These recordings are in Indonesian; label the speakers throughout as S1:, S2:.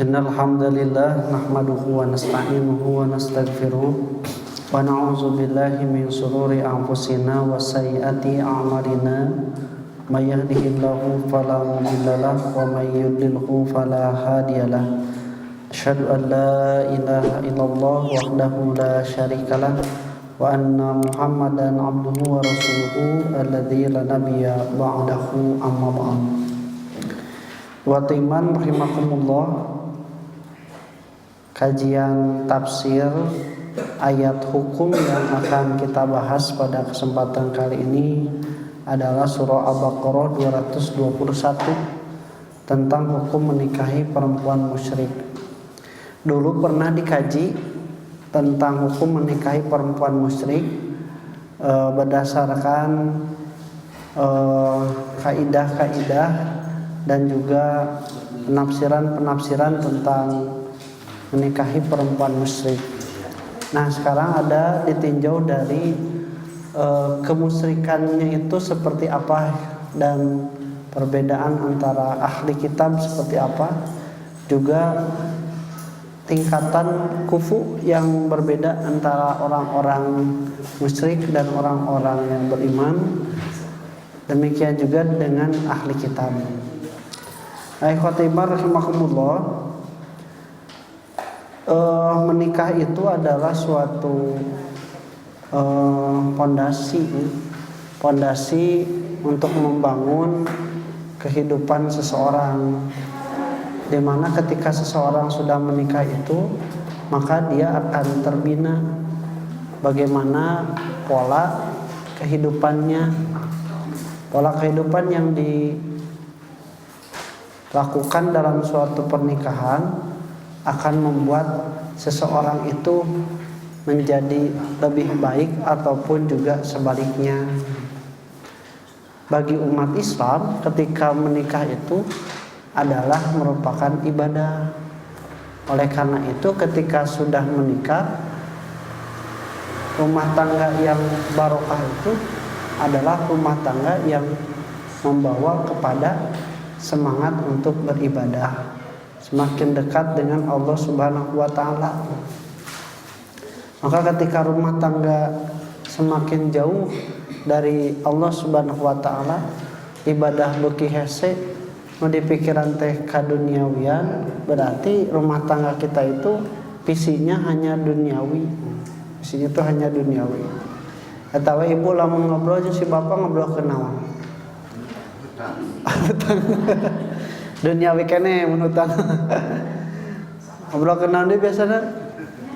S1: Innal hamdalillah nahmaduhu wa nasta'inuhu wa nastaghfiruh wa na'udzu billahi min shururi anfusina wa sayyiati a'malina may yahdihillahu fala mudhillalah wa may yudlilhu fala hadiyalah. Asyhadu an la ilaha illallah wahdahu la syarikalah wa anna Muhammadan abduhu wa rasuluhu alladzi la nabiyya ba'dahu amma ba'd. Wa timan rahimakumullah, kajian tafsir ayat hukum yang akan kita bahas pada kesempatan kali ini adalah surah Al-Baqarah 221 tentang hukum menikahi perempuan musyrik. Dulu pernah dikaji tentang hukum menikahi perempuan musyrik berdasarkan kaidah-kaidah dan juga penafsiran tentang menikahi perempuan musyrik. Nah, sekarang ada ditinjau dari kemusyrikannya itu seperti apa dan perbedaan antara ahli kitab seperti apa, juga tingkatan kufu yang berbeda antara orang-orang musyrik dan orang-orang yang beriman. Demikian juga dengan ahli kitab. Ikhwatibar rahimakumullah, menikah itu adalah suatu pondasi untuk membangun kehidupan seseorang, di mana ketika seseorang sudah menikah itu maka dia akan terbina bagaimana pola kehidupannya, pola kehidupan yang dilakukan dalam suatu pernikahan akan membuat seseorang itu menjadi lebih baik ataupun juga sebaliknya. Bagi umat Islam, ketika menikah itu adalah merupakan ibadah. Oleh karena itu, ketika sudah menikah, rumah tangga yang barokah itu adalah rumah tangga yang membawa kepada semangat untuk beribadah, semakin dekat dengan Allah Subhanahu wa ta'ala. Maka ketika rumah tangga semakin jauh dari Allah Subhanahu wa ta'ala, ibadah beuki hese nu di pikiran teh kaduniawian, berarti rumah tangga kita itu visinya hanya duniawi. Visinya itu hanya duniawi. Atawa ibu lamun ngobrol jeung si bapak ngobrol ke naon? Duniawi kene mun hutang. Ngobrol ke naon deui biasana?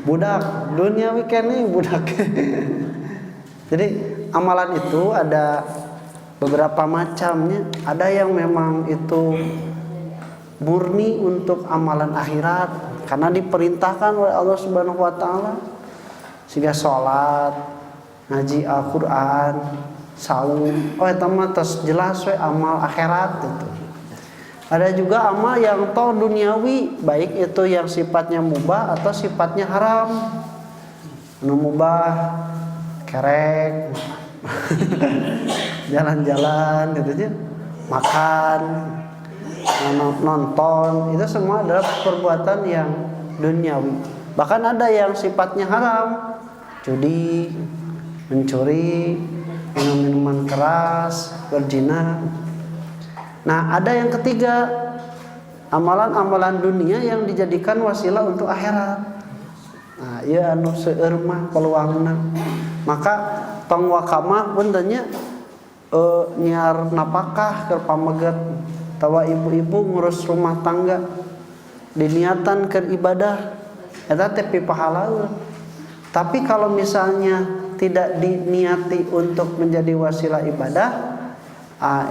S1: Budak. Duniawi kene budak. Jadi amalan itu ada beberapa macamnya. Ada yang memang itu murni untuk amalan akhirat karena diperintahkan oleh Allah Subhanahu wa taala. Sehingga salat, ngaji Al-Qur'an, saum, eta mah tos jelas we amal akhirat gitu. Ada juga amal yang toh duniawi, baik itu yang sifatnya mubah atau sifatnya haram. Anu mubah kerek, jalan-jalan gitu aja, makan, nonton, itu semua adalah perbuatan yang duniawi. Bahkan ada yang sifatnya haram, judi, mencuri, minum minuman keras, berzina. Nah, ada yang ketiga, amalan-amalan dunia yang dijadikan wasilah untuk akhirat. Nah, ieu anu seueur mah peluangna. Maka tong wakamah beunteunnya nyiar napakah keur pameget, tawa ibu-ibu ngurus rumah tangga, diniatan keur ibadah, eta teh pipahalaeun. Tapi kalau misalnya tidak diniati untuk menjadi wasilah ibadah,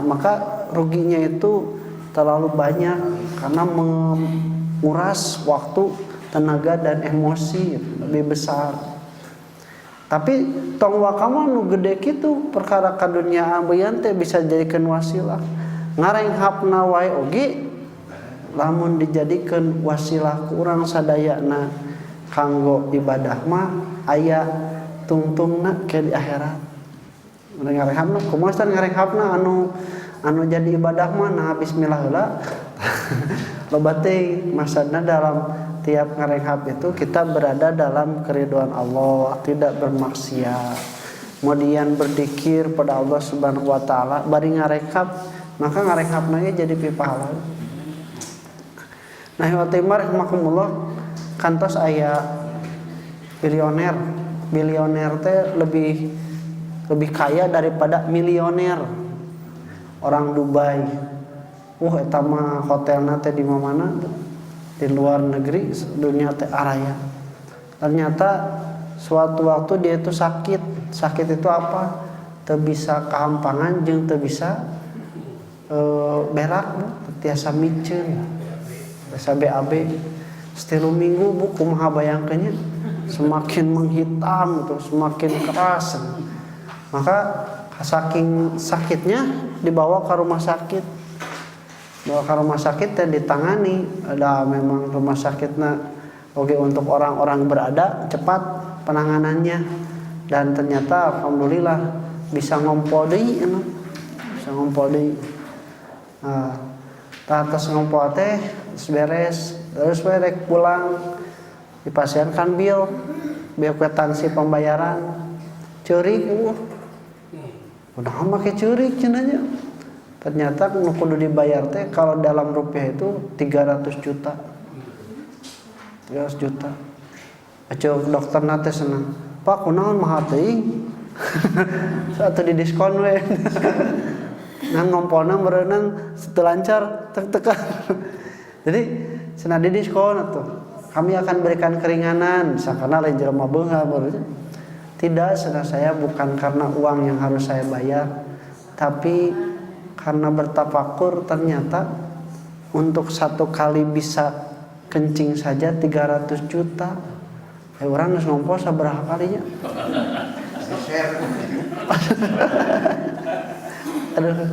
S1: maka ruginya itu terlalu banyak karena menguras waktu, tenaga dan emosi lebih besar. Tapi tong wakama nu gede kitu perkara kadunya ambeyan teh bisa jadikeun wasilah. Ngarenghapna wae oge lamun dijadikeun wasilah ku urang sadayana kanggo ibadah mah aya tungtungna ke di akhirat. Ngarenghapna kumaha ngarenghapna anu jadi ibadah mah nah bismillah heula Loba teh maksudna dalam tiap ngarekhab itu kita berada dalam keridhaan Allah, tidak bermaksiat. Kemudian berzikir pada Allah Subhanahu wa taala bari ngarekhab, maka ngarekhabna ge jadi pipahala. Nah, wa timar rahimakumullah kantos aya bilioner. Bilioner teh lebih kaya daripada milioner. Orang Dubai. Eta mah hotelna teh di mana? Di luar negeri, dunia teh araya. Ternyata suatu waktu dia itu sakit. Sakit itu apa? Teu bisa kahampangan jeung teu bisa berak, tiasa miceun. Biasa BAB. Setilu minggu bu kumaha bayangkeunnya semakin menghitam gitu, semakin keras. Maka saking sakitnya dibawa ke rumah sakit. Bawa ke rumah sakit dan ditangani. Ada memang rumah sakitnya oke untuk orang-orang berada, cepat penanganannya. Dan ternyata alhamdulillah bisa ngompol deui anu. Bisa ngompol deui. Nah, atas ngompol teh beres, terus rek pulang dipasiankan bil kwitansi pembayaran. Ceurik udah make ceurik cenanya. Ternyata kudu dibayar teh kalau dalam rupiah itu 300 juta. 300 juta. Aceu dokter nate senang. Pak kunaon mahal teuing? Satu di diskon we. Ngan ngompolna meureunang lancar tek-tekan. Jadi cenah di diskon atuh. Kami akan berikan keringanan misalkan lain jelema beunghar baru. Tidak, cenah saya bukan karena uang yang harus saya bayar, tapi karena bertafakur ternyata untuk satu kali bisa kencing saja 300 juta. Orang geus ngompol sabaraha kalinya? Aduh.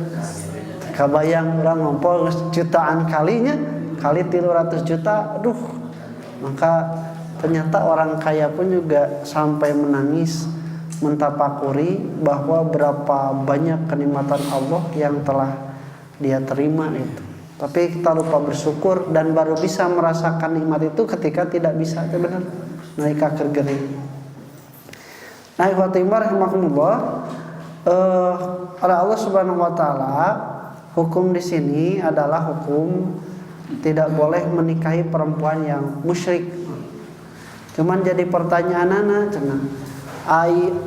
S1: Kabayang orang ngompol jutaan kalinya kali 300 juta. Aduh. Maka ternyata orang kaya pun juga sampai menangis mentafakuri bahwa berapa banyak kenikmatan Allah yang telah dia terima itu. Tapi kita lupa bersyukur dan baru bisa merasakan nikmat itu ketika tidak bisa, itu benar. Nalika keur geuning. Nah, ikhwatimar rahimakumullah, oleh Allah Subhanahu wa taala hukum di sini adalah hukum tidak boleh menikahi perempuan yang musyrik. Cuman jadi pertanyaanana cenah,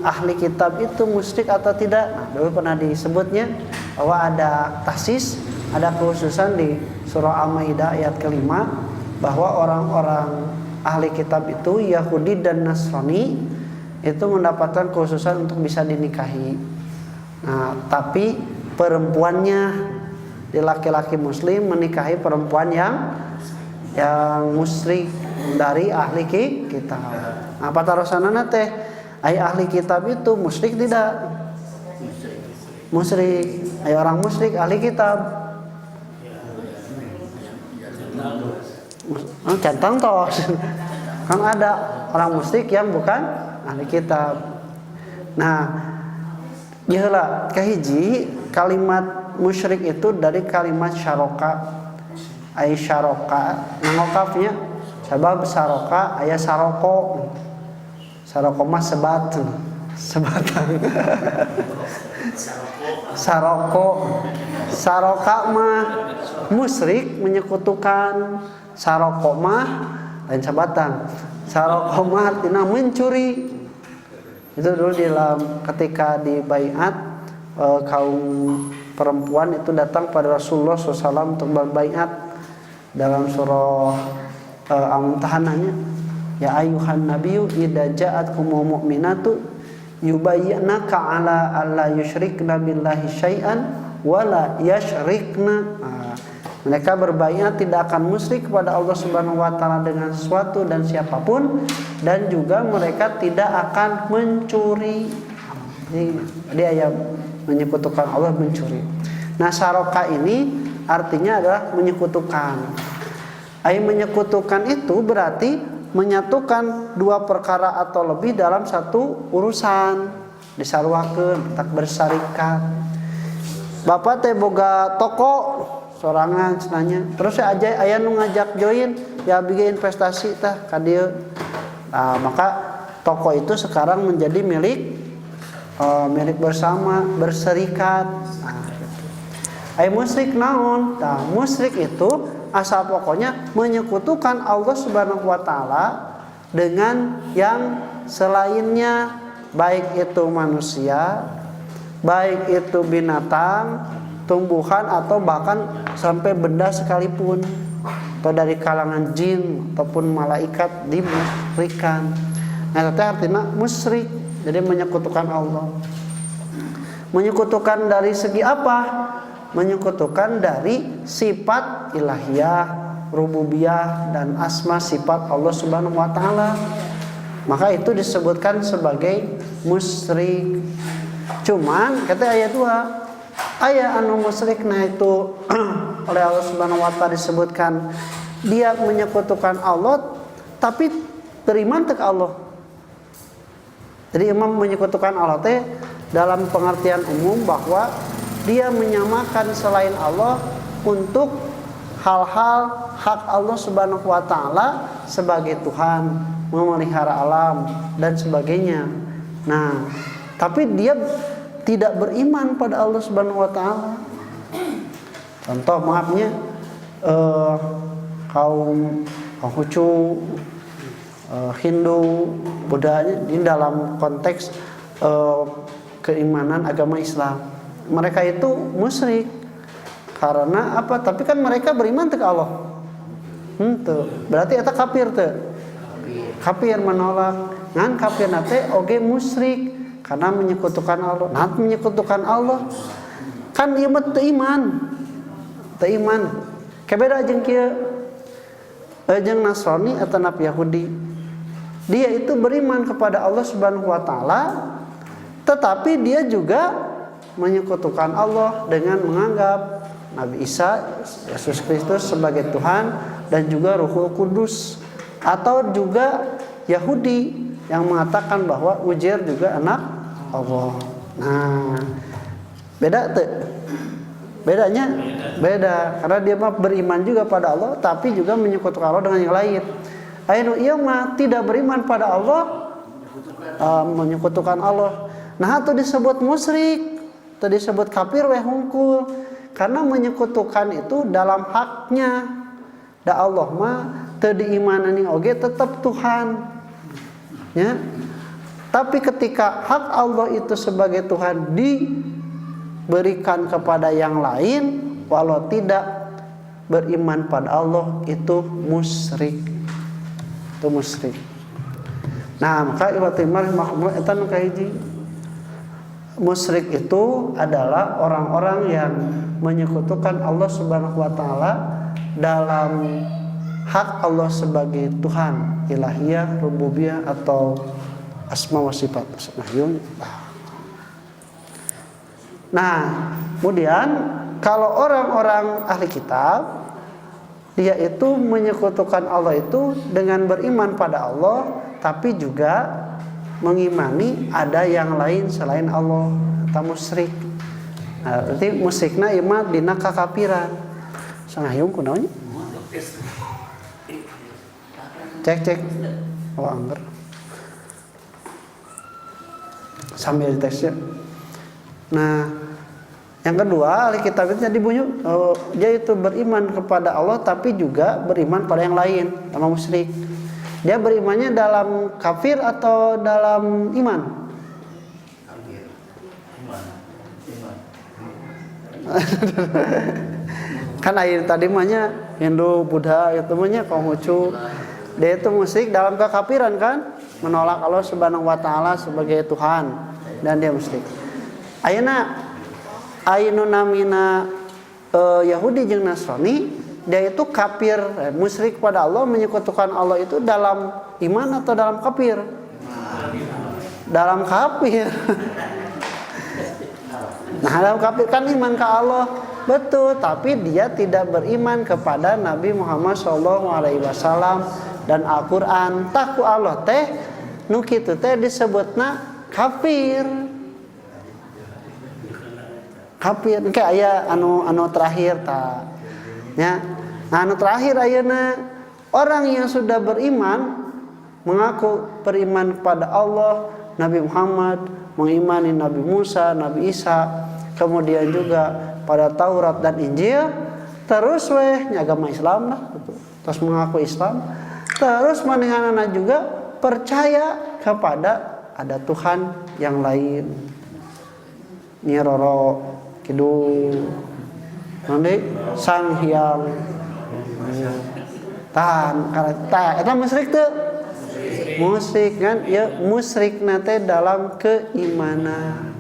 S1: ahli kitab itu musyrik atau tidak? Nah, dulu pernah disebutnya bahwa ada tahsis, ada khususan di surah Al-Maidah ayat ke-5 bahwa orang-orang ahli kitab itu Yahudi dan Nasrani itu mendapatkan khususan untuk bisa dinikahi. Nah, tapi perempuannya di laki-laki muslim menikahi perempuan yang musyrik dari ahli kitab. Nah, patarosanana teh ai ahli kitab itu musyrik tidak? Musyrik. Ai orang musyrik ahli kitab. Centang tos. Kan ada orang musyrik yang bukan ahli kitab. Nah, iyalah kahiji kalimat musyrik itu dari kalimat syaraka. Ai syaraka ngokafnya sabab saraka aya saroko. Saroko mah sebatan. Saroka mah musyrik menyekutukan, saroko mah lain sabatan. Saroko mah artinya mencuri. Itu dulu ketika di baiat kaum perempuan itu datang pada Rasulullah SAW untuk berbaiat dalam surah Al-Mumtahanahnya. Ya ayuhan nabiyyu idza ja'atkumul mu'minatu yubayyinaka ala alla yusyrikna billahi syai'an wala yasyrikna. Mereka berbaiat tidak akan musyrik kepada Allah Subhanahu wa taala dengan sesuatu dan siapapun, dan juga mereka tidak akan mencuri. Jadi dia menyekutukan Allah mencuri. Nah, saroka ini artinya adalah menyekutukan. Menyekutukan itu berarti menyatukan dua perkara atau lebih dalam satu urusan, disaruakeun tak bersarikat. Bapak teh boga toko sorangan cenanya. Terus aja aya nu ngajak join ya bikin investasi tah ka dieu. Nah, maka toko itu sekarang menjadi milik bersama, berserikat. Nah, gitu. Musyrik naon? Nah, musyrik itu asal pokoknya menyekutukan Allah Subhanahu wa taala dengan yang selainnya, baik itu manusia, baik itu binatang, tumbuhan, atau bahkan sampai benda sekalipun, atau dari kalangan jin ataupun malaikat dimusyrikan. Nah, itu artinya musyrik, jadi menyekutukan Allah. Menyekutukan dari segi apa? Menyekutukan dari sifat ilahiyah, rububiyah, dan asma sifat Allah Subhanahu wa taala. Maka itu disebutkan sebagai musyrik. Cuman kata ayat 2, aya anu musyrikna itu oleh Allah Subhanahu wa taala disebutkan dia menyekutukan Allah tapi beriman ke Allah. Jadi imam menyekutukan Allah teh dalam pengertian umum bahwa dia menyamakan selain Allah untuk hal-hal hak Allah Subhanahu wa taala sebagai Tuhan, memelihara alam dan sebagainya. Nah, tapi dia tidak beriman pada Allah Subhanahu wa taala. Contoh maafnya kaum Konghucu, Hindu, Buddha di dalam konteks keimanan agama Islam. Mereka itu musyrik karena apa? Tapi kan mereka beriman ke Allah. Tuh. Berarti eta kafir teu? Kafir menolak. Ngan kafir nate oge musyrik karena menyekutukan Allah. Nah, menyekutukan Allah kan ieu mah teu iman. Teu iman. Kabeda jeung kieu jeung Nasrani atau Nabi Yahudi. Dia itu beriman kepada Allah Subhanahu wa taala, tetapi dia juga menyekutukan Allah dengan menganggap Nabi Isa, Yesus Kristus sebagai Tuhan, dan juga Ruhul Kudus. Atau juga Yahudi yang mengatakan bahwa Uzair juga anak Allah. Nah, beda tuh. Bedanya beda karena dia mah beriman juga pada Allah tapi juga menyekutukan Allah dengan yang lain. Anu ieu mah tidak beriman pada Allah, menyekutukan Allah. Nah, itu disebut musyrik. Itu disebut kafir weh hungkul karena menyekutukan itu dalam haknya. Da Allah mah teu diimanani oge tetap Tuhan. Ya. Tapi ketika hak Allah itu sebagai Tuhan diberikan kepada yang lain walau tidak beriman pada Allah, itu musyrik. Itu musyrik. Nah, maka ibatimah makmur eta nu kahiji. Musyrik itu adalah orang-orang yang menyekutukan Allah Subhanahu wa taala dalam hak Allah sebagai Tuhan, ilahiyah, rububiyah, atau asma wa sifat. Nah, kemudian kalau orang-orang ahli kitab, dia itu menyekutukan Allah itu dengan beriman pada Allah tapi juga mengimani ada yang lain selain Allah, atau musyrik. Nah, berarti musyrikna ieu dina kakafiran. Sangayung kunaon? Cek. Oh, angger. Sambil tesnya. Nah, yang kedua, ahli kitab itu jadi bunyi dia itu beriman kepada Allah tapi juga beriman pada yang lain, sama musyrik. Dia berimannya dalam kafir atau dalam iman? Kan air tadi mahnya Hindu, Buddha itu mahnya Konghucu. Dia itu musyrik dalam kekafiran kan? Menolak Allah Subhanahu wa taala sebagai Tuhan dan dia musyrik. Ayeuna namina Yahudi jeung Nasrani, dia itu kafir, musyrik pada Allah, menyekutukan Allah itu dalam iman atau dalam kafir? Dalam kafir. Nah, dalam kafir kan iman ke Allah, betul, tapi dia tidak beriman kepada Nabi Muhammad SAW dan Al-Quran. Taku Allah teh, nu kitu teh disebutna kafir. Kafir, kayak aya anu terakhir ta. Ya. Nah, anu terakhir ayeuna orang yang sudah beriman mengaku beriman kepada Allah, Nabi Muhammad, mengimani Nabi Musa, Nabi Isa, kemudian juga pada Taurat dan Injil, terus agama Islam lah gitu. Terus mengaku Islam, terus manehna juga percaya kepada ada Tuhan yang lain. Nyi Roro Kidul nanti Sang Hyang tahan karena eta musyrik teu musyrik kan ya musyrik nate dalam keimanan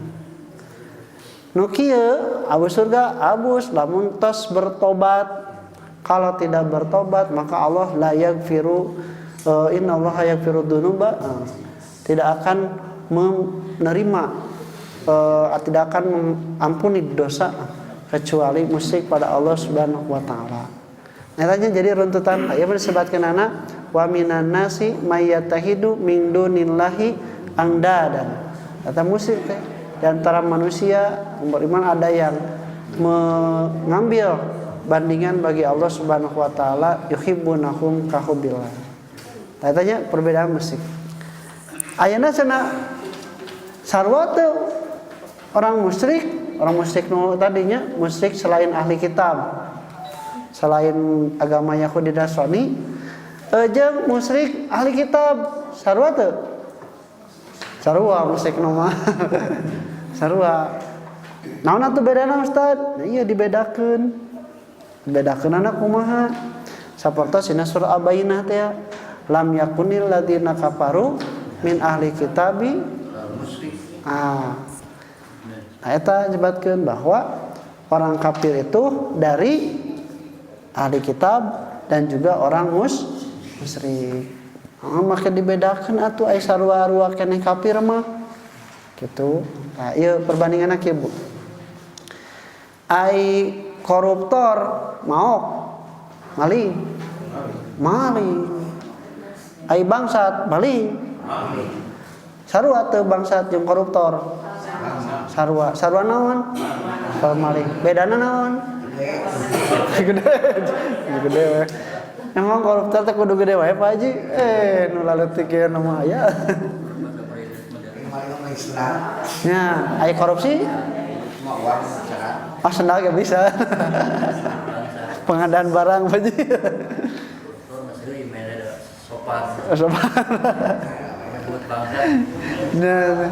S1: nu kieu abus surga abus lamun tos bertobat. Kalau tidak bertobat maka Allah la yaghfiru innallaha yaghfiru dzunuba tidak akan menerima tidak akan mengampuni dosa kecuali musyrik pada Allah Subhanahu wa taala. Netanya jadi runtutan aya disebutkeun anak wa minan nasi may yatahidu min dunillahi angdadan. Kata musyrik teh di antara manusia beriman ada yang mengambil bandingan bagi Allah Subhanahu wa taala yuhibbunahum ka hubbillah. Tanya perbedaan musyrik. Ayeuna cenah sarua teu orang musyrik nu tadinya musyrik selain ahli kitab, selain agama Yahudi dan Nasrani, jeung musyrik ahli kitab sarua teu? Sarua musyrik nu mah. Sarua. Naon atuh bedana Ustaz? Nah, iya dibedakeun. Bedakeun anak kumaha? Sapertos dina surah Al-Bayyinah teh lam yakunil ladzina kafaru min ahli kitabi nah eta nyebutkeun bahwa orang kafir itu dari ahli kitab dan juga orang musyrik. Maka dibedakeun atuh aya sarua-rua keneh kafir mah gitu. Nah, ieu perbandinganna kieu Bu. Ai koruptor maok maling ai bangsat maling sarua teu bangsat jeung koruptor sarua naon kalau maling bedana naon gede we emang koruptor teh kudu gede wae Pak Haji nu laleutik ieu mah aya nya ai korupsi sendal gak bisa pengadaan barang Pak Haji sopan nah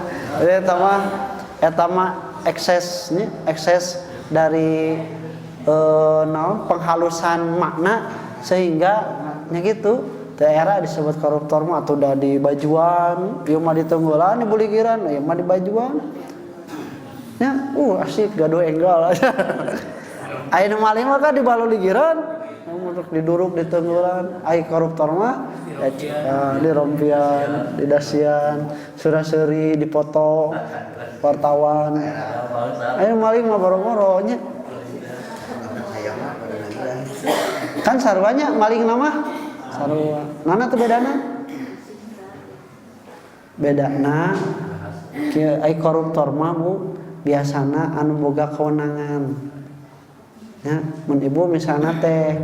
S1: eta mah ekses dari penghalusan makna sehingga nya gitu daerah disebut koruptor mah atuh da di bajuan ieu mah di Tenggolan di Buligiran ieu mah di bajuan nya asik gaduh enggal aya nu maling mah kan di Baluligiran untuk diduruk di Tenggolan ai koruptor mah di rompian di dasian sura-seri dipoto wartawan aya maling mah boro-boro nya kan sarwanya maling nama sarua nana teu bedana kieu ai koruptor mah Bu biasana anu boga kewenangan ya mun ibu misalna teh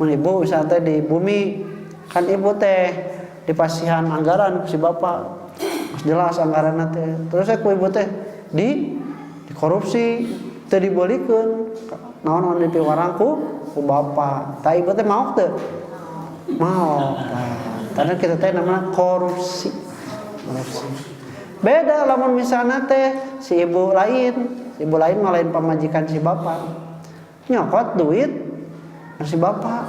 S1: mun ibu misalna teh di bumi kan ibu teh dipasihan anggaran si bapak jelas anggaranna teh terus ku ibu teh dikorupsi teu dibelikeun naon anu dipiwarang ku bapak tah ibu teh maok teu maok karena kita teh namanya korupsi beda lamun misalna teh si ibu lain mah lain pamajikan si bapak nyokot duit si bapak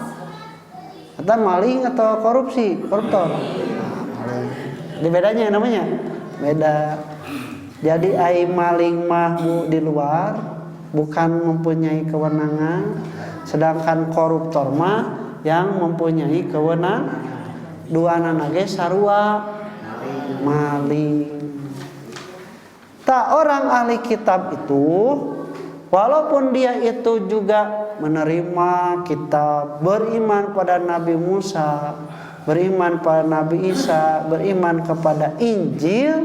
S1: atau maling atau koruptor di bedanya namanya beda jadi ai maling mah di luar bukan mempunyai kewenangan sedangkan koruptor mah yang mempunyai kewenangan duana ge sarua maling. Tak orang ahli kitab itu walaupun dia itu juga menerima kitab, beriman pada Nabi Musa, beriman pada Nabi Isa, beriman kepada Injil,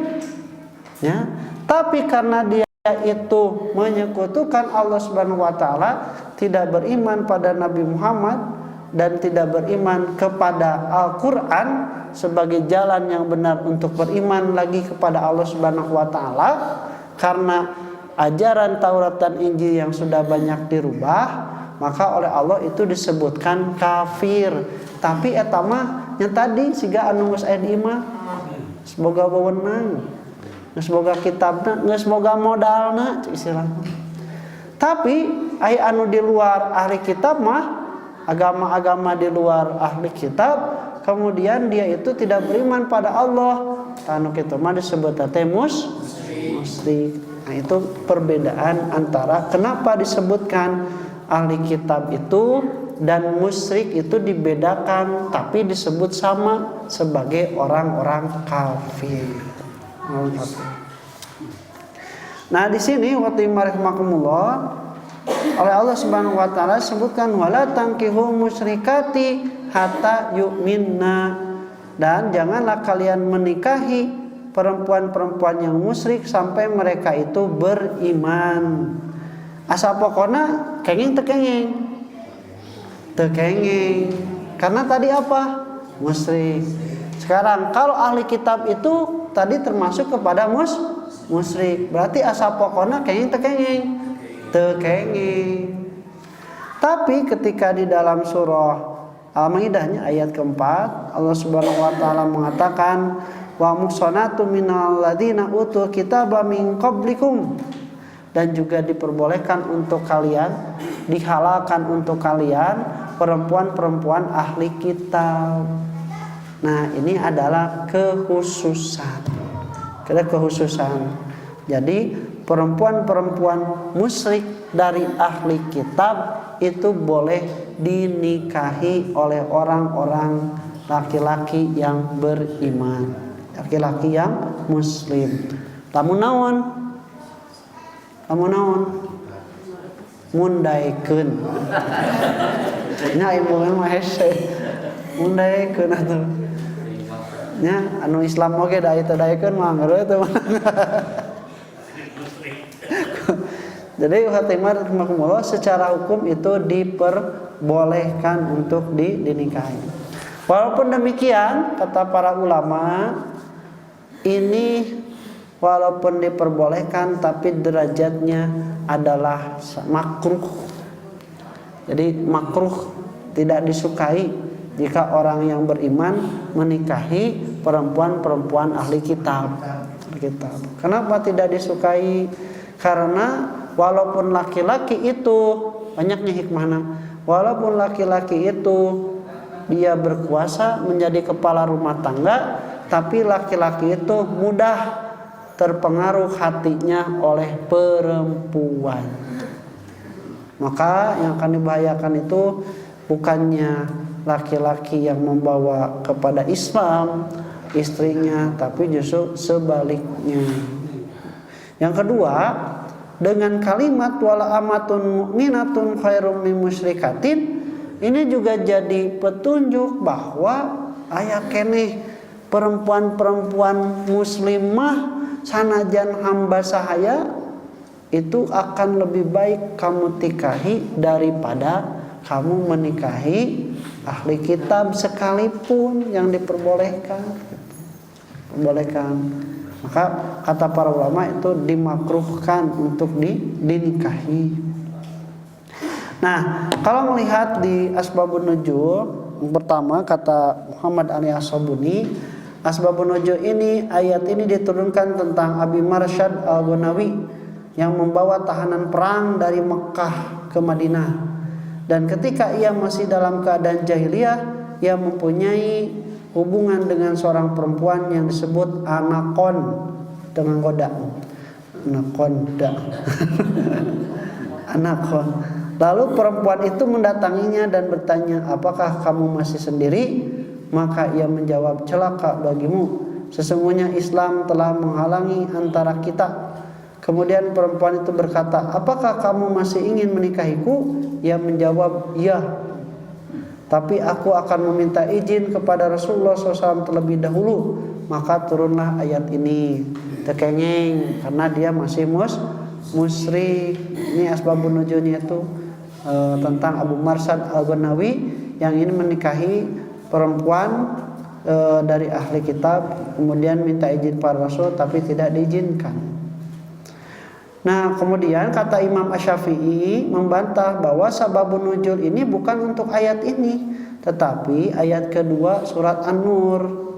S1: ya, tapi karena dia itu menyekutukan Allah Subhanahu wa taala, tidak beriman pada Nabi Muhammad dan tidak beriman kepada Al-Quran sebagai jalan yang benar untuk beriman lagi kepada Allah Subhanahu wa Ta'ala, karena ajaran Taurat dan Injil yang sudah banyak dirubah, maka oleh Allah itu disebutkan kafir. Tapi eta mah nya tadi siga anu geus aya di imah semoga wewenang, semoga kitabna, semoga modalna istilahna. Tapi aya anu di luar ahli kitab mah, agama-agama di luar ahli kitab, kemudian dia itu tidak beriman pada Allah, anu kitu mah disebut teh musyrik. Nah, itu perbedaan antara kenapa disebutkan ahli kitab itu dan musyrik itu dibedakan, tapi disebut sama sebagai orang-orang kafir. Nah, di sini waktu rahmakumullah oleh Allah Subhanahu wa Ta'ala sebutkan wala tankihu musyrikati hatta yu'minna, dan janganlah kalian menikahi perempuan-perempuan yang musyrik sampai mereka itu beriman. Asa pokona kenging tekenging karena tadi apa? Musyrik. Sekarang kalau ahli kitab itu tadi termasuk kepada musyrik, berarti asa pokona kenging tekenging. Tapi ketika di dalam surah Al-Maidah ayat keempat, Allah Subhanahu wa Ta'ala mengatakan wa muhsanatu minal ladzina utul kitaba min qablikum, dan juga diperbolehkan untuk kalian, dihalalkan untuk kalian perempuan-perempuan ahli kitab. Nah, ini adalah kekhususan. Jadi perempuan-perempuan musyrik dari ahli kitab itu boleh dinikahi oleh orang-orang laki-laki yang beriman, laki-laki yang muslim. Lamun naon mundaikeun. Nya ilmu mah hese mundaikeun atuh. Nya anu Islam oge da eta daekeun mah ngeureut teh. Jadi rahimahumullah secara hukum itu diperbolehkan untuk dinikahi. Walaupun demikian kata para ulama, ini walaupun diperbolehkan tapi derajatnya adalah makruh. Jadi makruh, tidak disukai jika orang yang beriman menikahi perempuan-perempuan ahli kitab. Kenapa tidak disukai? Karena walaupun laki-laki itu banyaknya hikmahna, walaupun laki-laki itu dia berkuasa menjadi kepala rumah tangga, tapi laki-laki itu mudah terpengaruh hatinya oleh perempuan. Maka yang akan dibahayakan itu bukannya laki-laki yang membawa kepada Islam istrinya, tapi justru sebaliknya. Yang kedua, dengan kalimat wala amatun mu'minatun khairum min musyrikatin, ini juga jadi petunjuk bahwa aya keneh perempuan-perempuan muslimah sanajan hamba sahaya itu akan lebih baik kamu tikahi daripada kamu menikahi ahli kitab sekalipun yang diperbolehkan. Maka kata para ulama itu dimakruhkan untuk dinikahi. Nah, kalau melihat di asbabun nuzul, yang pertama kata Muhammad Ali As-Sabuni, asbabun nuzul ini, ayat ini diturunkan tentang Abi Marsyad Al-Ghunawi yang membawa tahanan perang dari Mekah ke Madinah. Dan ketika ia masih dalam keadaan jahiliyah, ia mempunyai hubungan dengan seorang perempuan yang disebut Anakon dengan goda. Anakon. Lalu perempuan itu mendatanginya dan bertanya, apakah kamu masih sendiri? Maka ia menjawab, celaka bagimu, sesungguhnya Islam telah menghalangi antara kita. Kemudian perempuan itu berkata, apakah kamu masih ingin menikahiku? Ia menjawab, iya, tapi aku akan meminta izin kepada Rasulullah SAW terlebih dahulu. Maka turunlah ayat ini, tekengeng, karena dia masih musyrik. Ini asbabun nuzulnya itu tentang Abu Marsad Al-Ghanawi yang ini menikahi perempuan dari ahli kitab, kemudian minta izin para rasul tapi tidak diizinkan. Nah, kemudian kata Imam Asy-Syafi'i membantah bahwa sababun nuzul ini bukan untuk ayat ini, tetapi ayat kedua surat An-Nur.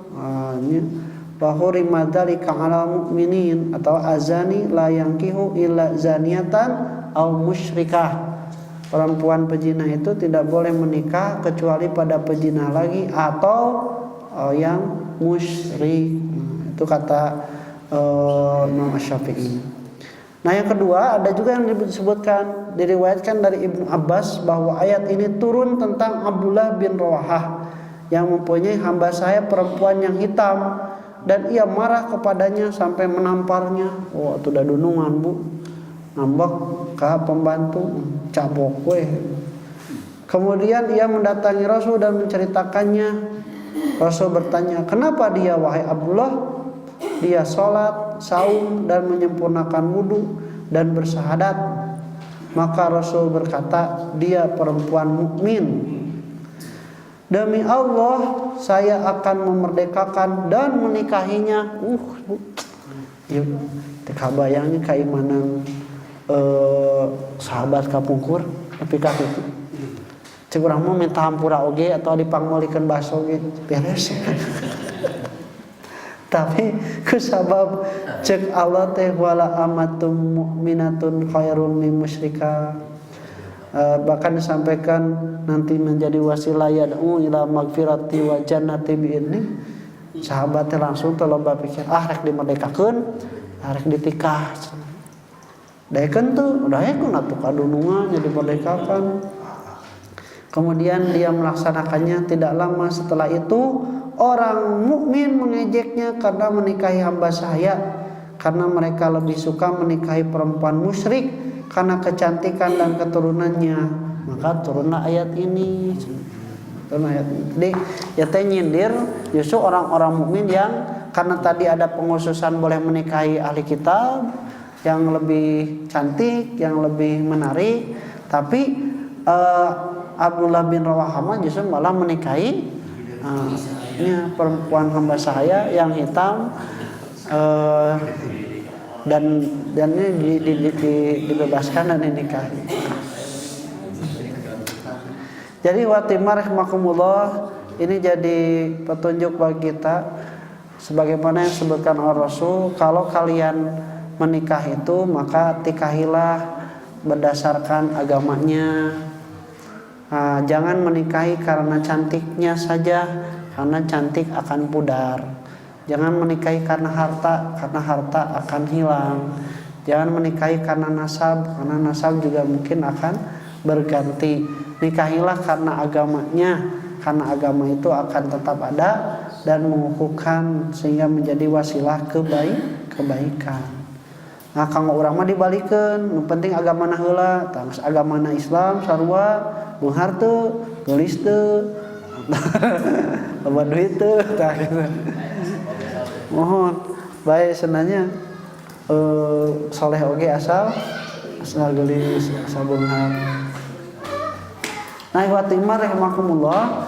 S1: Wa hurima dzalika 'alal mu'minin atau azani la yankihu illa zaniatan aw musyrikah. Perempuan pezina itu tidak boleh menikah kecuali pada pezina lagi atau yang musyrik. Itu kata Imam Asy-Syafi'i. Nah, yang kedua ada juga yang disebutkan, diriwayatkan dari Ibnu Abbas bahwa ayat ini turun tentang Abdullah bin Rawahah yang mempunyai hamba saya perempuan yang hitam dan ia marah kepadanya sampai menamparnya. Oh, itu udah dunungan, Bu. Ngambek ke pembantu, cabok weh. Kemudian ia mendatangi Rasul dan menceritakannya. Rasul bertanya, "Kenapa dia wahai Abdullah?" Dia sholat, saum dan menyempurnakan wudu dan bersahadat. Maka Rasul berkata, dia perempuan mukmin. Demi Allah, saya akan memerdekakan dan menikahinya. Yuk, bayangin keimanan sahabat kapungkur, tapi itu. Cik urang mau minta hampura oge atau dipangmolikeun baso oge beres. Tapi kusabab cek Allah teh wala amatum mu'minatun khairun min musyrika. Bahkan disampaikan nanti menjadi wasilah yad'u ila magfirati wa jannati bi idni. Sahabat teh langsung teh loba pikir, rek dimerdekakeun, rek ditikah. Daekeun tuh, daekeun atuh kadunungan jadi merdekakan. Kemudian dia melaksanakannya. Tidak lama setelah itu orang mukmin mengejeknya karena menikahi hamba saya, karena mereka lebih suka menikahi perempuan musyrik karena kecantikan dan keturunannya. Maka turunlah ayat ini. Jadi ya teh nyindir justru orang-orang mukmin yang karena tadi ada penghususan boleh menikahi ahli kitab yang lebih cantik, yang lebih menarik, tapi Abdullah bin Rawahah justru malah menikahi perempuan hamba saya yang hitam, dan ini dibebaskan dan dinikahi. Jadi watimah rahimakumullah, ini jadi petunjuk bagi kita sebagaimana yang disebutkan oleh Rasul, kalau kalian menikah itu maka tikahilah berdasarkan agamanya. Jangan menikahi karena cantiknya saja, karena cantik akan pudar. Jangan menikahi karena harta akan hilang. Jangan menikahi karena nasab juga mungkin akan berganti. Nikahilah karena agamanya, karena agama itu akan tetap ada dan mengukuhkan sehingga menjadi wasilah kebaikan. Nah, kanggo urang mah dibalikeun, nu penting agamana heula, tangos agamana Islam sarua, nu harteu, gelis teu, loba duit teu, tah kitu. Mohon bae seunanya saleh oge asal gelis, asal beunghar. Nah, wa timar rahimakumullah,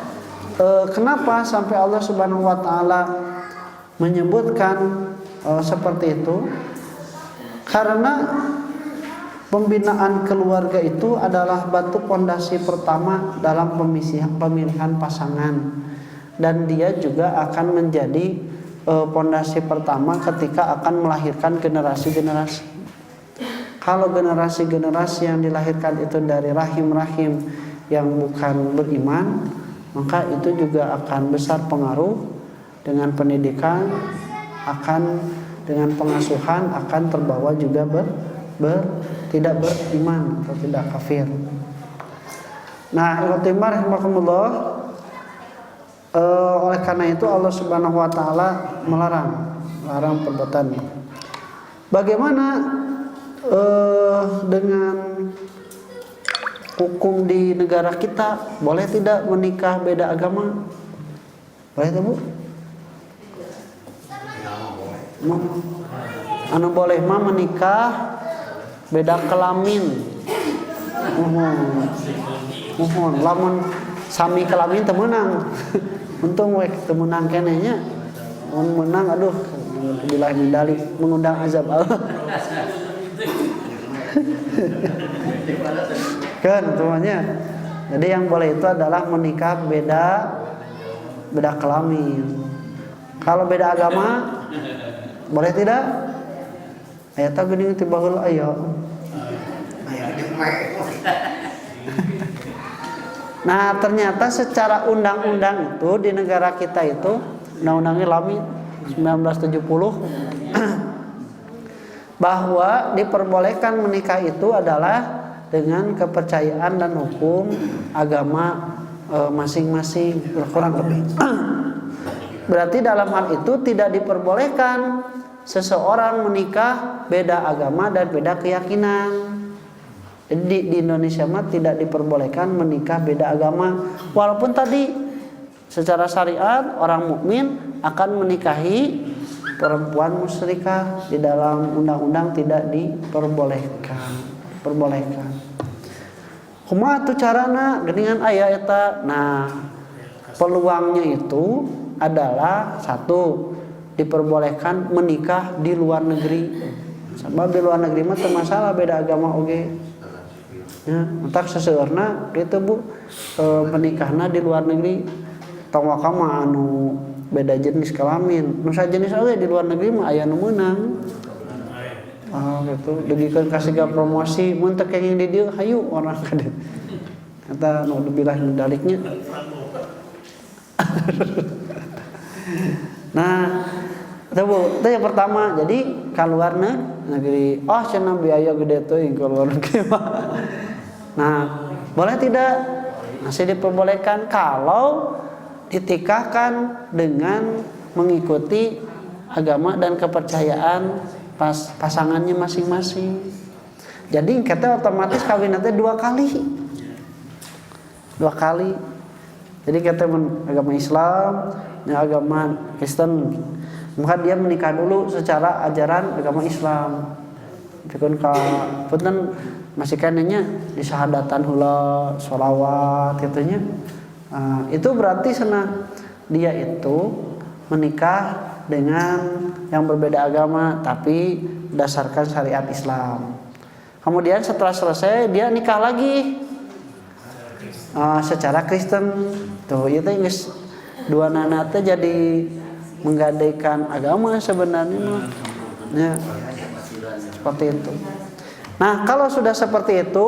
S1: kenapa sampai Allah Subhanahu wa taala menyebutkan seperti itu? Karena pembinaan keluarga itu adalah batu pondasi pertama dalam pemilihan pasangan, dan dia juga akan menjadi pondasi pertama ketika akan melahirkan generasi-generasi. Kalau generasi-generasi yang dilahirkan itu dari rahim-rahim yang bukan beriman, maka itu juga akan besar pengaruh dengan pendidikan, dengan pengasuhan akan terbawa juga tidak beriman atau tidak kafir. Nah, ikhwatimah rahimakumullah, oleh karena itu Allah Subhanahu wa taala melarang perbuatan. Bagaimana dengan hukum di negara kita? Boleh tidak menikah beda agama? Boleh tidak, Bu? Anu boleh mah menikah beda kelamin. Mohon lamun sami kelamin teu meunang. Untung we teu meunang keneh nya. Mun menang aduh bilah medali mengundang azab Allah. Kan semuanya. Jadi yang boleh itu adalah menikah beda kelamin. Kalau beda agama boleh tidak? Aya tah geuning ti baheula aya. Nah, ternyata secara undang-undang itu di negara kita itu undang-undangnya lami 1970 bahwa diperbolehkan menikah itu adalah dengan kepercayaan dan hukum agama masing-masing kurang lebih. Berarti dalam hal itu tidak diperbolehkan seseorang menikah beda agama dan beda keyakinan. Jadi di Indonesia mah tidak diperbolehkan menikah beda agama. Walaupun tadi secara syariat orang mukmin akan menikahi perempuan musyrikah, di dalam undang-undang tidak diperbolehkan. Kumaha tuh carana geuningan aya eta. Nah, peluangnya itu adalah satu, diperbolehkan menikah di luar negeri. Sebab di luar negeri mah teu masalah beda agama oge. Ya, entak seseueurna kitu Bu, menikahna di luar negeri tong waka mah anu beda jenis kelamin. Nu sajenis oge di luar negeri mah aya nu meunang. Gitu dugikeun kasiga promosi mun teu kenging di dieu hayu orang ka dieu. Eta nu bilah nu daliknya. Nah, itu Bu, itu yang pertama. Jadi kaluar negeri, cenah biaya gede teuing ka luar negeri mah. Nah, boleh tidak? Masih diperbolehkan kalau ditikahkan dengan mengikuti agama dan kepercayaan pasangannya masing-masing. Jadi kita otomatis kawinnya 2 kali. Jadi kita agama Islam, agama Kristen, maka dia menikah dulu secara ajaran agama Islam. Dikun ka punten masih kanenya di syahadatan heula sholawat gitunya. Itu berarti sana dia itu menikah dengan yang berbeda agama tapi berdasarkan syariat Islam. Kemudian setelah selesai dia nikah lagi secara Kristen. Tuh itu geus dua nana teh jadi menggadaikan agama sebenarnya mah. Ya. Seperti itu. Nah, kalau sudah seperti itu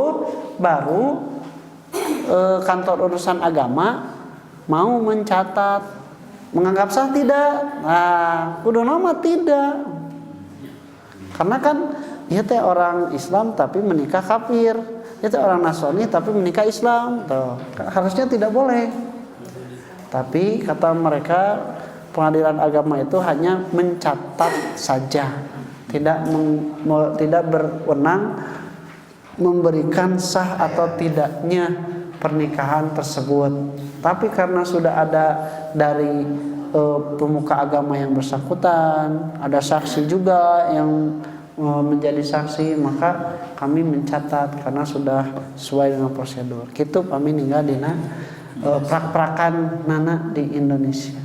S1: baru kantor urusan agama mau mencatat. Menganggap sah tidak? Nah, kudu nama tidak. Karena kan dia teh orang Islam tapi menikah kafir. Dia teh orang Nasrani tapi menikah Islam. Tuh, harusnya tidak boleh. Tapi kata mereka pengadilan agama itu hanya mencatat saja. Tidak berwenang memberikan sah atau tidaknya pernikahan tersebut. Tapi karena sudah ada dari pemuka agama yang bersangkutan, ada saksi juga yang menjadi saksi, maka kami mencatat karena sudah sesuai dengan prosedur. Kitu kami ninggal dina prak-prakan nana di Indonesia.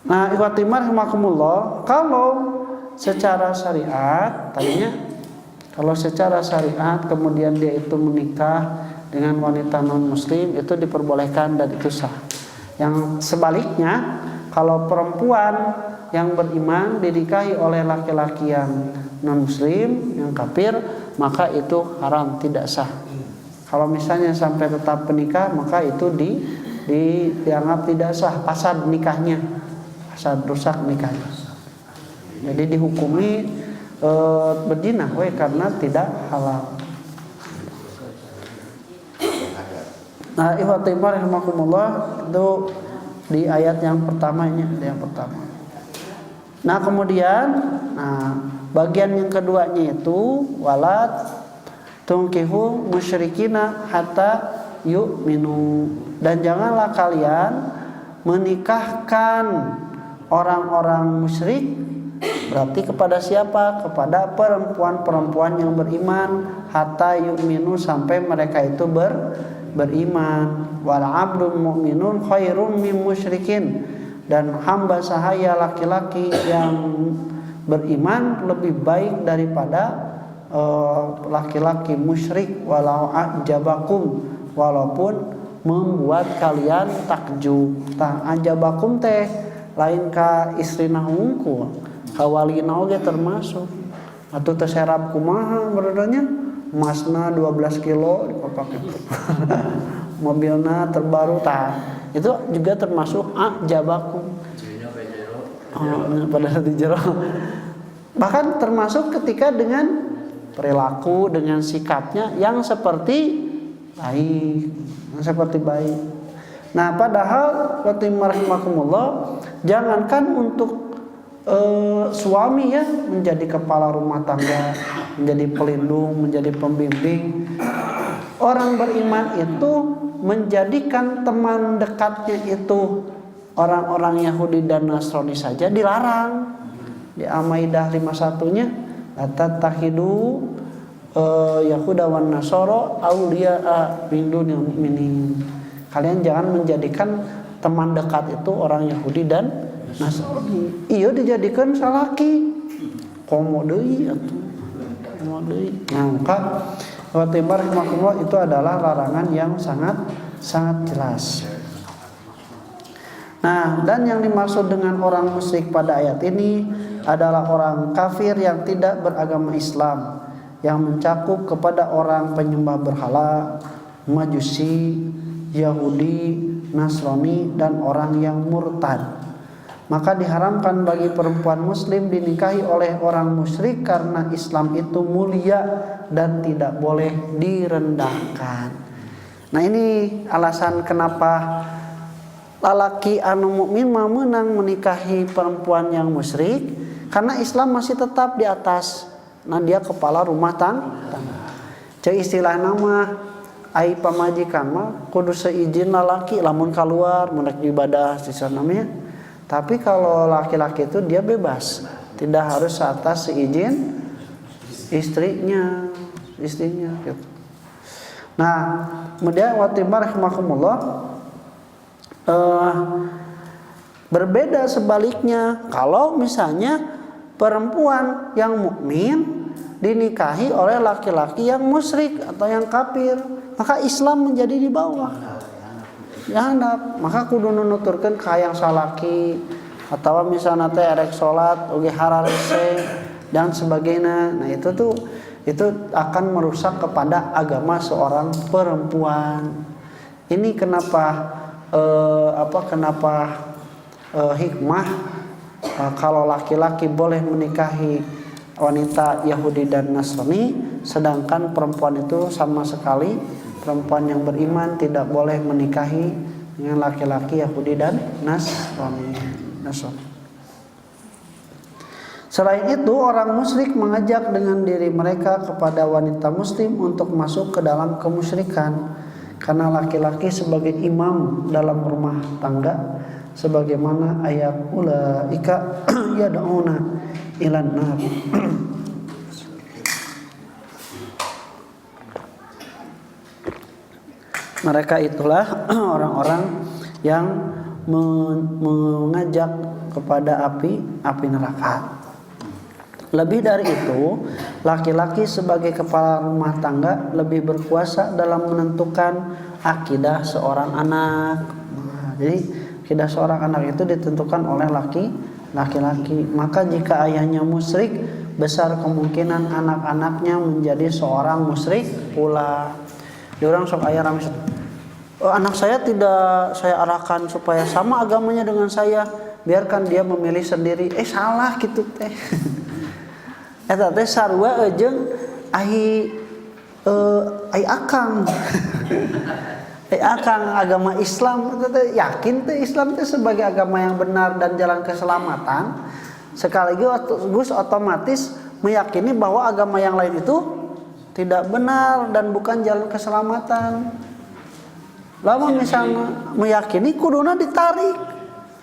S1: Nah, ikhwatimar rahimakumullah, kalau secara syariat tadinya kalau secara syariat kemudian dia itu menikah dengan wanita non muslim itu diperbolehkan dan itu sah. Yang sebaliknya kalau perempuan yang beriman dinikahi oleh laki-laki yang non muslim yang kafir maka itu haram, tidak sah. Kalau misalnya sampai tetap menikah maka itu dianggap tidak sah, fasad nikahnya, fasad rusak nikahnya. Jadi dihukumi berzina karena tidak halal. Nah, ikhwatimar rahimakumullah, itu di ayat yang pertama ini, ada yang pertama. Nah, kemudian bagian yang keduanya itu walat tungkihu musyrikina hatta yu'minu, dan janganlah kalian menikahkan orang-orang musyrik Berarti kepada siapa? Kepada perempuan-perempuan yang beriman, hatta yu'minu, sampai mereka itu beriman. Wal 'abdul mu'minun khairum min musyrikin, dan hamba sahaya laki-laki yang beriman lebih baik daripada laki-laki musyrik, walau ajabakum, walaupun membuat kalian takjub. Tah ajabakum teh lain ka istrina hungkul, ka walina oge termasuk. Atuh teh serab kumaha benernya, emasna 12 kilo dipake. Mobilna terbaru tah. Itu juga termasuk ajabakum. Pada di jero. Bahkan termasuk ketika dengan perilaku, dengan sikapnya yang seperti baik, Nah, padahal rahimakumullah, jangankan untuk suami ya menjadi kepala rumah tangga, menjadi pelindung, menjadi pembimbing. Orang beriman itu menjadikan teman dekatnya itu orang-orang Yahudi dan Nasrani saja dilarang. Di Al-Maidah 51-nya, tattahidu Yahuda wan Nasara auliya'a min dunil mu'minin. Kalian jangan menjadikan teman dekat itu orang Yahudi dan Nasrani. Iya dijadikan salaki. Komo deui atuh. Komo deui. Maka rahimahullah itu adalah larangan yang sangat jelas. Nah, dan yang dimaksud dengan orang musyrik pada ayat ini adalah orang kafir yang tidak beragama Islam, yang mencakup kepada orang penyembah berhala, Majusi, Yahudi, Nasrani, dan orang yang murtad. Maka diharamkan bagi perempuan muslim dinikahi oleh orang musyrik karena Islam itu mulia dan tidak boleh direndahkan. Nah, ini alasan kenapa lalaki anu mukmin mah meunang menikahi perempuan yang musyrik, karena Islam masih tetap di atas. Nah, dia kepala rumah tangga. Cek istilah nama ai pamajikan mah kudu seizin lalaki lamun keluar mun rek ibadah sisa namanya. Tapi kalau laki-laki itu dia bebas, tidak harus atas seizin istrinya gitu. Nah, kemudian rahimahumullah, berbeda sebaliknya kalau misalnya perempuan yang mukmin dinikahi oleh laki-laki yang musyrik atau yang kafir, maka Islam menjadi di bawah. Ya handap, maka kudu nuturkeun ka hayang salaki atawa misalna teh erek salat oge hararese dan sebagainya. Nah, itu akan merusak kepada agama seorang perempuan. Ini kenapa hikmah kalau laki-laki boleh menikahi wanita Yahudi dan Nasrani, sedangkan perempuan itu sama sekali, perempuan yang beriman tidak boleh menikahi dengan laki-laki Yahudi dan Nasrani. Selain itu, orang musyrik mengajak dengan diri mereka kepada wanita muslim untuk masuk ke dalam kemusyrikan, karena laki-laki sebagai imam dalam rumah tangga, sebagaimana ayat ulaika yad'una ilan nar. Mereka itulah orang-orang yang mengajak kepada api neraka. Lebih dari itu, laki-laki sebagai kepala rumah tangga lebih berkuasa dalam menentukan akidah seorang anak. Jadi akidah seorang anak itu ditentukan oleh laki-laki. Maka jika ayahnya musyrik, besar kemungkinan anak-anaknya menjadi seorang musyrik pula. Di orang sok aya rame, anak saya tidak saya arahkan supaya sama agamanya dengan saya, biarkan dia memilih sendiri. Salah gitu teh. Eta teh sarua jeung ai akang. Akang agama Islam teh yakin teh Islam teh sebagai agama yang benar dan jalan keselamatan, sekaligus otomatis meyakini bahwa agama yang lain itu tidak benar dan bukan jalan keselamatan. Lama misalnya meyakini kuduna ditarik,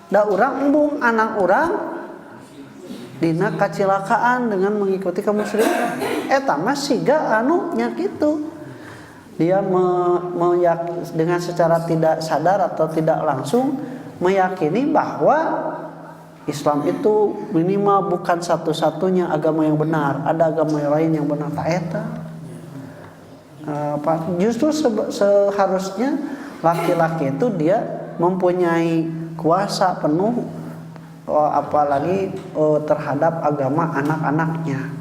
S1: da urang embung anak urang dina kacilakaan dengan mengikuti kemusyrikan. Eta mah siga anu nya kitu. Dia dengan secara tidak sadar atau tidak langsung meyakini bahwa Islam itu minimal bukan satu-satunya agama yang benar, ada agama yang lain yang benar. Tak eta. Justru seharusnya laki-laki itu dia mempunyai kuasa penuh, apalagi terhadap agama anak-anaknya.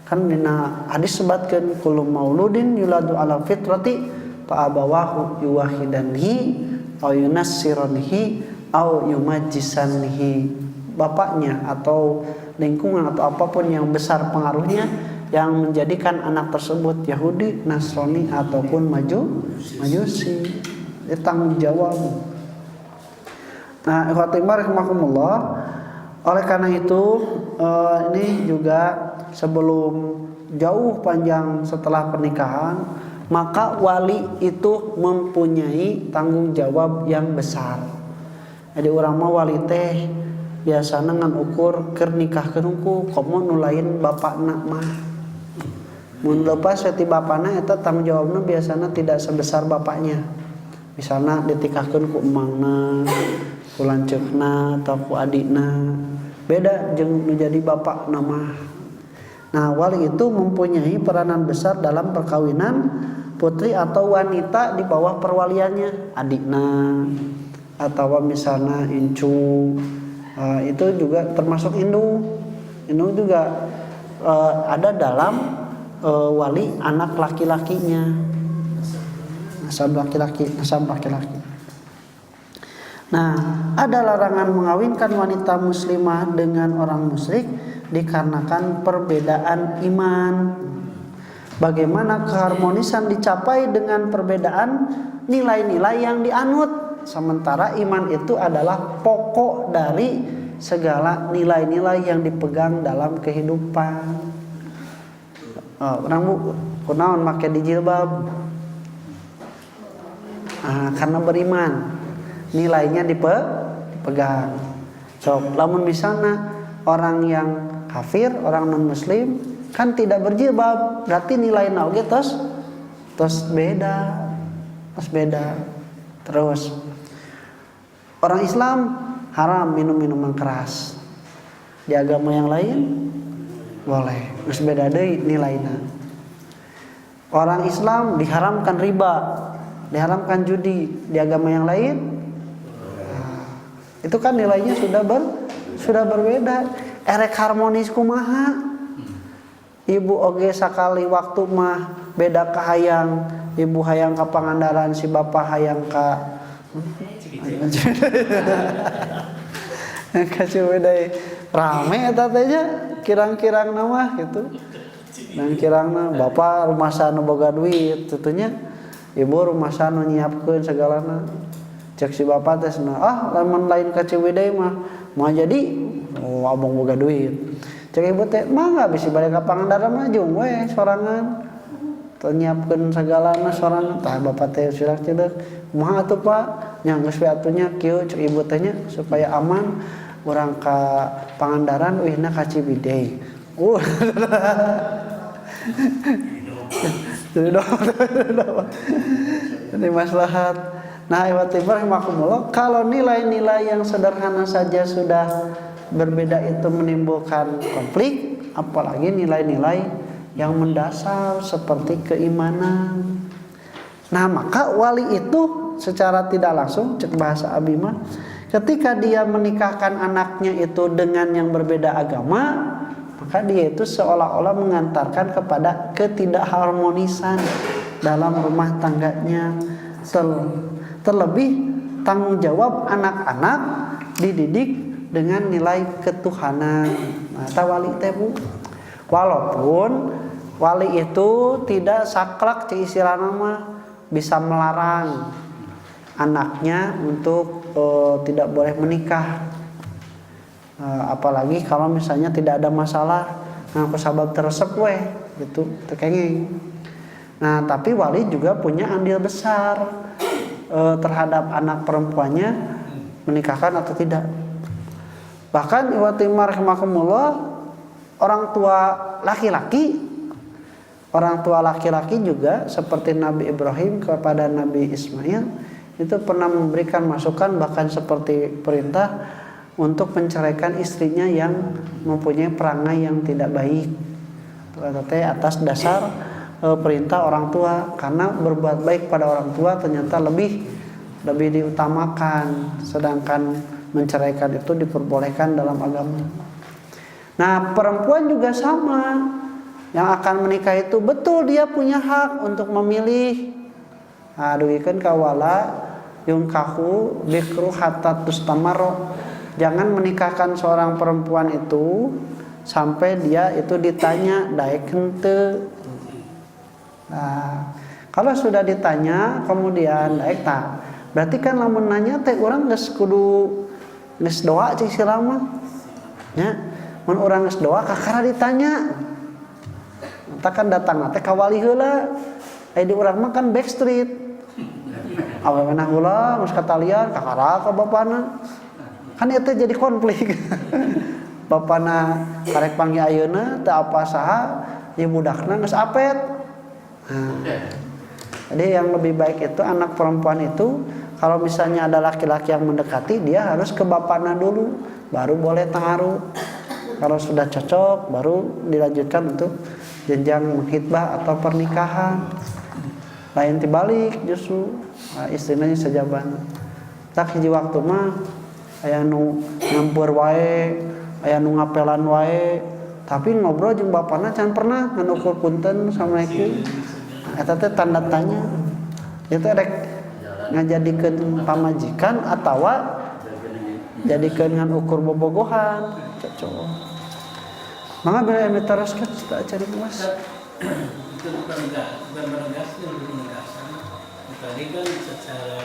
S1: Kan dina hadis sebatkeun kullu mauludin yuladu ala fitrati fa abawahu yuwahidanihi aw yunassiranihi aw yumajjisanihi. Bapaknya atau lingkungan atau apapun yang besar pengaruhnya yang menjadikan anak tersebut Yahudi, Nasrani ataupun Majusi. Itu tanggung jawab. Nah, ikhwatimah rahimakumullah. Oleh karena itu ini juga sebelum jauh panjang setelah pernikahan, maka wali itu mempunyai tanggung jawab yang besar. Jadi urang mah wali teh biasana ngan ukur keur nikahkeun ku komo nu lain bapakna mah. Mun lepas ti bapana eta tanggung jawabna biasana tidak sebesar bapaknya. Misalna ditikahkeun ku emangna, ku lanceukna atau ku adikna. Beda jeung nu jadi bapakna mah. Nah, wali itu mempunyai peranan besar dalam perkawinan putri atau wanita di bawah perwaliannya, adikna atau misalnya incu, itu juga termasuk indung. Indung juga ada dalam wali anak laki-lakinya, nasab laki-laki. Nah, ada larangan mengawinkan wanita muslimah dengan orang musyrik dikarenakan perbedaan iman. Bagaimana keharmonisan dicapai dengan perbedaan nilai-nilai yang dianut, sementara iman itu adalah pokok dari segala nilai-nilai yang dipegang dalam kehidupan. Orang kunaon make di jilbab? Karena beriman. Nilainya dipegang. Sok lamun misalnya orang yang kafir, orang non muslim kan tidak berjilbab, berarti nilai oge tos beda. Terus orang Islam haram minum minuman keras. Di agama yang lain boleh. Terus beda deui nilaina. Orang Islam diharamkan riba, diharamkan judi. Di agama yang lain itu kan nilainya sudah berbeda. Erek harmonis kumaha? Ibu oge sakali waktu mah beda ka hayang, ibu hayang ka Pangandaran, si bapak hayang ka Ciwidey. Rame eta teh nya kirang-kirang nama gitu. Dan kirangna bapak rumah sana boga duit tentunya, ibu rumah sana nyiapkeun segalana. Cek si bapak teh lamun lain ka Ciwidey mah jadi abang boga duit. Cek ibu teh mah enggak bisa balik ka Pangandaran mah jeung we sorangan. Teu nyiapkeun sagalana sorangan. Tah bapak teh sirak ceudeuh. Kumaha atuh Pak? Nya geus we atunya kieu cek ibu teh nya supaya aman urang ka Pangandaran euihna ka Ciwidey. Ini maslahat. Nah, kalau nilai-nilai yang sederhana saja sudah berbeda itu menimbulkan konflik, apalagi nilai-nilai yang mendasar seperti keimanan. Nah, maka wali itu secara tidak langsung, cek bahasa Abimah, ketika dia menikahkan anaknya itu dengan yang berbeda agama, maka dia itu seolah-olah mengantarkan kepada ketidakharmonisan dalam rumah tangganya. Terlebih tanggung jawab anak-anak dididik dengan nilai ketuhanan. Nah, wali teh Bu. Walaupun wali itu tidak saklek istilahna mah bisa melarang anaknya untuk tidak boleh menikah. Apalagi kalau misalnya tidak ada masalah, ngaku sabab teresep we gitu, tekenging. Nah, tapi wali juga punya andil besar terhadap anak perempuannya menikahkan atau tidak. Bahkan iwatimah rahimakumullah orang tua laki-laki, orang tua laki-laki juga seperti Nabi Ibrahim kepada Nabi Ismail itu pernah memberikan masukan, bahkan seperti perintah untuk menceraikan istrinya yang mempunyai perangai yang tidak baik. Atas dasar perintah orang tua, karena berbuat baik pada orang tua ternyata lebih diutamakan, sedangkan menceraikan itu diperbolehkan dalam agama. Nah, perempuan juga sama, yang akan menikah itu betul dia punya hak untuk memilih. Aduhikeun kawala yungkahu bikru hatta tustamaro. Jangan menikahkan seorang perempuan itu sampai dia itu ditanya daek henteu. Nah, kalau sudah ditanya kemudian daek tah, berarti kan lamun nanya teh urang geus kudu geus doa cik sila mah. Nya, mun urang geus doa kakara ditanya. Eta kan datang teh ka wali heula. Di urang mah kan backstreet. Awe menah heula geus katalian kakara ka bapana. Kan eta jadi konflik. Bapana karek panggil ayeuna teu apa saha, ieu budakna geus apet. Jadi yang lebih baik itu anak perempuan itu kalau misalnya ada laki-laki yang mendekati, dia harus ke bapana dulu, baru boleh ta'aruf. Kalau sudah cocok, baru dilanjutkan untuk jenjang menghitbah atau pernikahan. Lain tibalik justru istilahnya sejaban. Tak hiji waktu mah aya nu nyampeur wae, aya nu ngapelan wae, tapi ngobrol jeung bapana can pernah nganukur punten assalamualaikum. Eta teh tanda tanya. Itu rek ngajadikeun pamajikan atawa jadikeun ngan ukur bobogohan cocok. Mangga bila eme teruskeun kita cari kelas.
S2: Itu bukan menegaskan. Tadi kan secara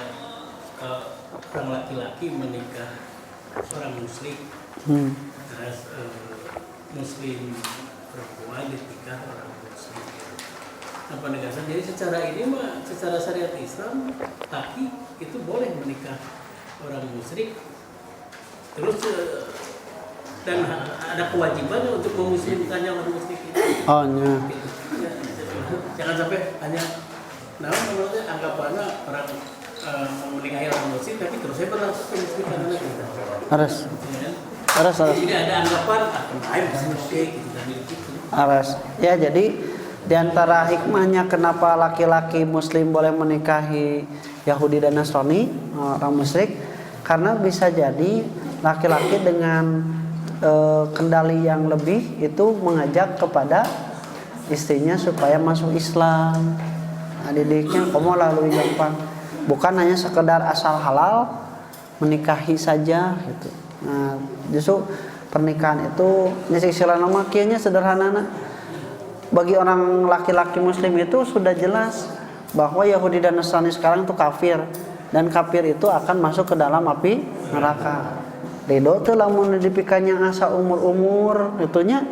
S2: orang laki-laki menikah seorang muslim, terus muslim perempuan dinikah orang muslim. Penegasan. Jadi secara ini mah secara syariat Islam laki itu boleh menikah orang musyrik, terus dan ada kewajiban untuk memuslimkannya orang musyrik itu.
S1: Oh nya.
S2: Jangan sampai hanya menurutnya anggapannya orang menikahi orang muslim tapi terus saya berlangsung memuslimkan anak kita. Harus. Jadi ada anggapan aib muslim gitu dan itu.
S1: Harus. Ya jadi di antara hikmahnya kenapa laki-laki muslim boleh menikahi Yahudi dan Nasrani, orang musyrik, karena bisa jadi laki-laki dengan kendali yang lebih itu mengajak kepada istrinya supaya masuk Islam. Nah, didiknya komo lalu gampang, bukan hanya sekedar asal halal menikahi saja gitu. Nah, justru pernikahan itu nyesik sila nama kieunya sederhana. Bagi orang laki-laki muslim itu sudah jelas bahwa Yahudi dan Nasrani sekarang itu kafir, dan kafir itu akan masuk ke dalam api neraka. Ridho teh lamun dipikanya asa umur-umur itunya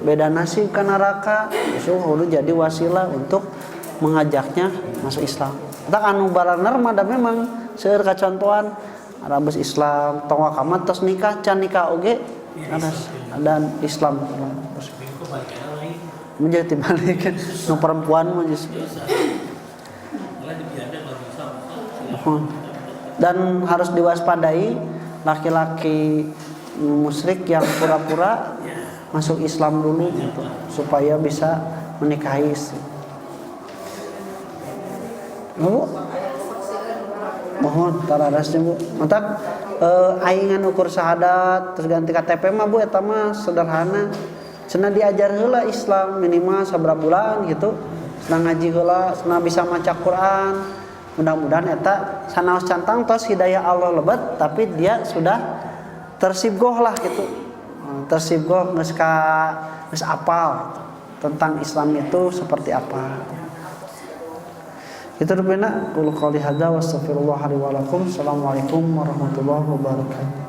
S1: beda nasib ke neraka. Itu kudu jadi wasilah untuk mengajaknya masuk Islam. Tak anu baraner mah da memang seueur kacontohan Arabus Islam tong wakamat tos nikah can nikah oge ada Islam. Menjadi balik nu perempuan mah justru. Dan harus diwaspadai laki-laki musyrik yang pura-pura masuk Islam dulu gitu, supaya bisa menikahi istri. Bu, mohon tararasnya bu. Mantap, aingan ukur syahadat terus ganti KTP mah bu, eta mah sederhana. Cenah diajar heula Islam minimal saberapa bulan gitu. Cenah ngaji heula, cenah bisa maca Quran. Mudah-mudahan eta sanaos cantang tos hidayah Allah lebat, tapi dia sudah tersibgoh lah gitu. Tersibgoh geus apal tentang Islam itu seperti apa. Itu rupanya qul qouli hadza wa astaghfirullah li wa lakum. Assalamualaikum warahmatullahi wabarakatuh.